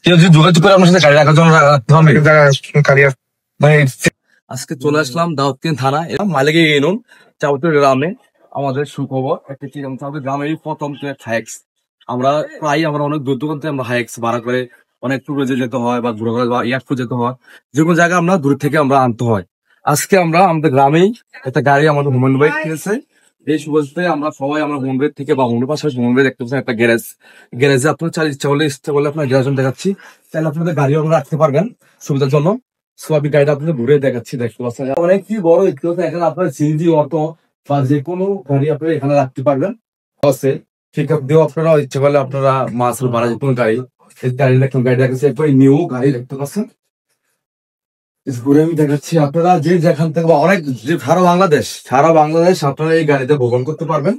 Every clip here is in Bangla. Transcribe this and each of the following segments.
কেউ যদি যোগাযোগ করে আপনার সাথে গাড়ি রাখার জন্য রাখতে হবে মানে আজকে চলে আসলাম দাউদকান্দি থানায় মালিক ইউনিয়ন চাউতুর গ্রামে। আমাদের সুখবর একটা কি চাউতুর গ্রামে প্রথম হাইক্স আমরা আমরা অনেক দূর দূরান্তে আমরা হাইক্স ভাড়া করে অনেক ট্যুরে যেতে হয় বা ঘুরে ঘুরে এয়ারপোর্ট যেতে হয়, যে কোনো জায়গায় আমরা দূর থেকে আমরা আনতে হয়। আজকে আমরা আমাদের গ্রামেই একটা গাড়ি আমাদের হুমান ভাই কিনেছে। এই সুবাদে আমরা সবাই আমরা হুমরের থেকে বা হুমরের পাশাপাশি হুমরে দেখতে পাচ্ছেন একটা গ্যারেজে আপনার ইচ্ছা করলে আপনার গ্যারেজ দেখাচ্ছি, তাহলে আপনাদের গাড়িও আমরা রাখতে পারবেন সুবিধার জন্য। আমি গাড়িটা আপনাদের ঘুরে দেখাচ্ছি, দেখতে পাচ্ছেন অনেক কি বড় এখানে আপনার সিএনজি অটো বা যে কোনো গাড়ি আপনারা এখানে রাখতে পারবেন। আছে ঠিক দিয়েও আপনারা ইচ্ছে করলে আপনারা মাসেল ভাড়া যে কোনো গাড়ি গাড়ি দেখাচ্ছি, একবার নিউ গাড়ি দেখতে পাচ্ছেন ঘুরে আমি দেখাচ্ছি। আপনারা যে যেখান থেকে অনেক সারা বাংলাদেশ আপনারা এই গাড়িতে ভ্রমণ করতে পারবেন,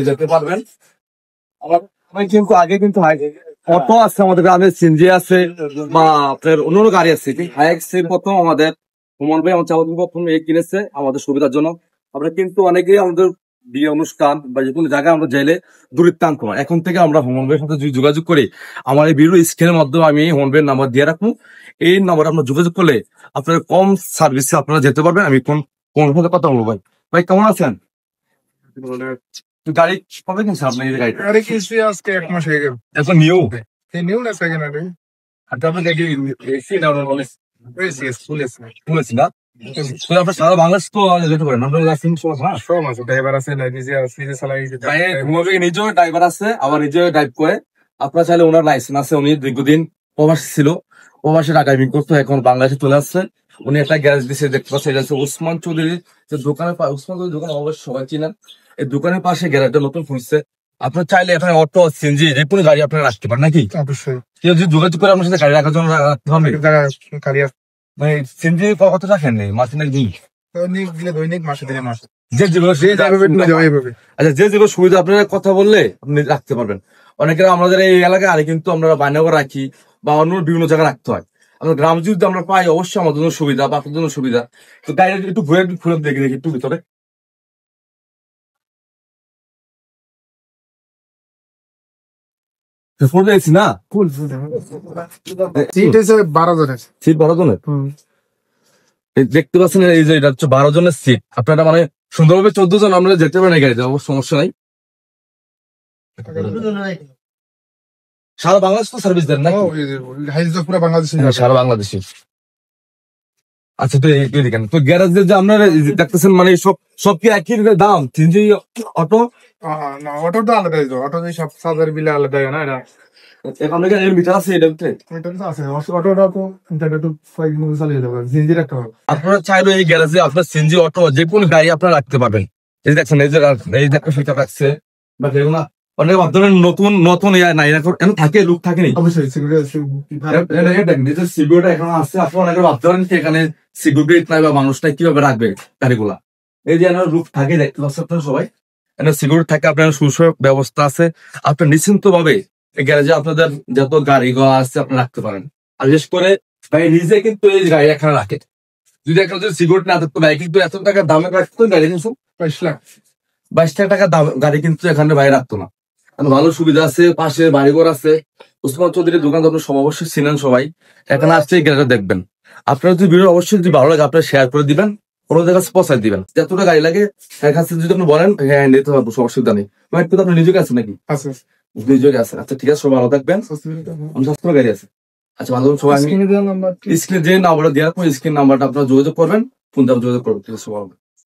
যেতে পারবেন। কিন্তু আগে কিন্তু অটো আছে আমাদের গ্রামে, সিএনজি আছে বা আপনার অন্য গাড়ি আছে। হাইক্স প্রথম আমাদের হুমান ভাই আমার চাওয়া প্রথম কিনেছে আমাদের সুবিধার জন্য। আমরা কিন্তু অনেকেই আমাদের বিয়ে অনুষ্ঠান বা যে কোনো জায়গায় আমরা যাইলে দূরত্বান্ত হয়, এখন থেকে আমরা হুমান ভাইয়ের সাথে যদি যোগাযোগ করি, আমার এই ভিডিও স্ক্রিনের মাধ্যমে আমি হুমান ভাইয়ের নাম্বার দিয়ে রাখবো। এই নাম্বারে আপনার যোগাযোগ করলে আপনার কম সার্ভিসে আপনারা যেতে পারবেন। আমি কোন সাথে কথা বলবো। ভাই ভাই কেমন আছেন? গাড়ি কবে কিনছেন আপনি? এই গাড়িটা আরে কিছু আজকে 1 মাস হয়ে গেল। এখন নিউ নিউ না সেকেন্ড হ্যান্ড? আর আপনি গাড়ি এসি না শুনেছি না আপনার সারা বাংলাদেশ তো যেতে পারেন আপনার লাইসেন্স হ্যাঁ সব আছে, ড্রাইভার আছে, নিজে চালাই। নিজেও ড্রাইভার আছে, আবার নিজেও ড্রাইভ করে। আপনার চাইলে ওনার লাইসেন্স আছে, উনি দীর্ঘদিন প্রবাসী ছিল, প্রবাসী টাকা ইনকাম করতো, এখন বাংলাদেশে চলে আসছে। উনি একটা গ্যারেজ দিচ্ছে দেখতে পাচ্ছেন, এটা হচ্ছে ওসমান চৌধুরীর যে দোকানের ওসমান চৌধুরীর দোকান অবশ্যই সবাই চিনেন। এই দোকানের পাশে গ্যারেজটা নতুন খুলছে। আপনার চাইলে এখানে অটো সিএনজি যে কোনো গাড়ি আপনারা রাখতে পারেন নাকি? অবশ্যই কেউ যদি যোগাযোগ করে আপনার সাথে গাড়ি রাখার জন্য রাখতে হবে গাড়ি মানে সিএনজি কত রাখেন নেই মাসে নাকি দিন দৈনিক মাসে দিনে মাসে যে যেগুলো আচ্ছা যে যেগুলো সুবিধা আপনারা কথা বললে আপনি রাখতে পারবেন। অনেকে আমাদের এই এলাকায় আরে কিন্তু আমরা বায়নাগর রাখি বা অন্য বিভিন্ন জায়গায় রাখতে হয়। আমরা গ্রাম যদি আমরা পাই অবশ্যই আমাদের জন্য সুবিধা বা আপনাদের জন্য সুবিধা। তো গাড়ি একটু ঘুরে দেখি একটু ভিতরে। না ফুল সিট হচ্ছে 12 জনের। সিট 12 জনের দেখতে পাচ্ছেন, এই যে এটা হচ্ছে 12 জনের সিট। আপনারা মানে সুন্দরভাবে 14 জন আমরা যেতে পারেন এই গাড়িতে, অবশ্য সমস্যা নাই। সারা বাংলাদেশ তো সার্ভিস দেন না? পুরো বাংলাদেশে সারা বাংলাদেশে। আচ্ছা তো দেখেন তো গ্যারেজে যে আপনারা দেখতেছেন মানে সব কি একই দাম? সিএনজি অটো না, অটো তো আলাদা, অটো সব সাজার বিলে আলাদা না। এটা এখন এর মিটার আছে এটা আছে, অটোটা তো একটু চালিয়ে যাবে, সিএনজি রাখতে হবে। আপনারা চাইলে এই গ্যারেজে আপনার সিএনজি অটো যে কোনো গাড়ি আপনারা রাখতে পারবেন। এই দেখছেন এই যে ফিটা রাখছে বা যেগুলো অনেক ধরনের নতুন নতুন নাই এখন থাকে লুক থাকে নি অবশ্যই সিকিউরিটি এখন আসছে। আপনারা অনেকে ভাবতে পারেন কি এখানে সিকিউরিটি নাই বা মানুষটা কিভাবে রাখবে গাড়িগুলা। এই যে লুক থাকে দেখতে পাচ্ছেন আপনারা সবাই, এখানে সিকিউরিটি থাকে, আপনার সুসহ ব্যবস্থা আছে। আপনার নিশ্চিন্ত ভাবে এই গ্যারেজে আপনাদের যত গাড়ি ঘোড়া আছে আপনি রাখতে পারেন। আর বিশেষ করে ভাই নিজে কিন্তু এই গাড়ি এখানে রাখে, যদি একটা যদি সিকিউরিটি না থাকতো ভাই কিন্তু এত টাকা দামে রাখতো গাড়ি কিন্তু 22 লাখ 22 লাখ টাকা দাম গাড়ি কিন্তু এখানে ভাই রাখতো না। ভালো সুবিধা আছে, পাশে বাড়িঘর আছে। ওসমান চৌধুরীর দোকান তো আপনার অবশ্যই চিনেন সবাই, এখানে আসছে এই গাড়িটা দেখবেন। আপনারা যদি ভিডিও অবশ্যই যদি ভালো লাগে আপনারা শেয়ার করে দিবেন, অন্যদের কাছে পৌঁছায় দিবেন। যতটা গাড়ি লাগে এর কাছে যদি আপনি বলেন হ্যাঁ নিতে হবে, অসুবিধা নেই। আপনি নিজেকে আছে নাকি? আছে, নিজেকে আছে। আচ্ছা ঠিক আছে, সবাই ভালো থাকবেন। স্বাস্থ্য গাড়ি আছে। আচ্ছা ভালো সবাই স্ক্রিনে যে নাম্বারটা দেওয়া স্ক্রিন নাম্বারটা আপনারা যোগাযোগ করবেন, ফোন যোগাযোগ করবেন। ঠিক আছে, ভালো।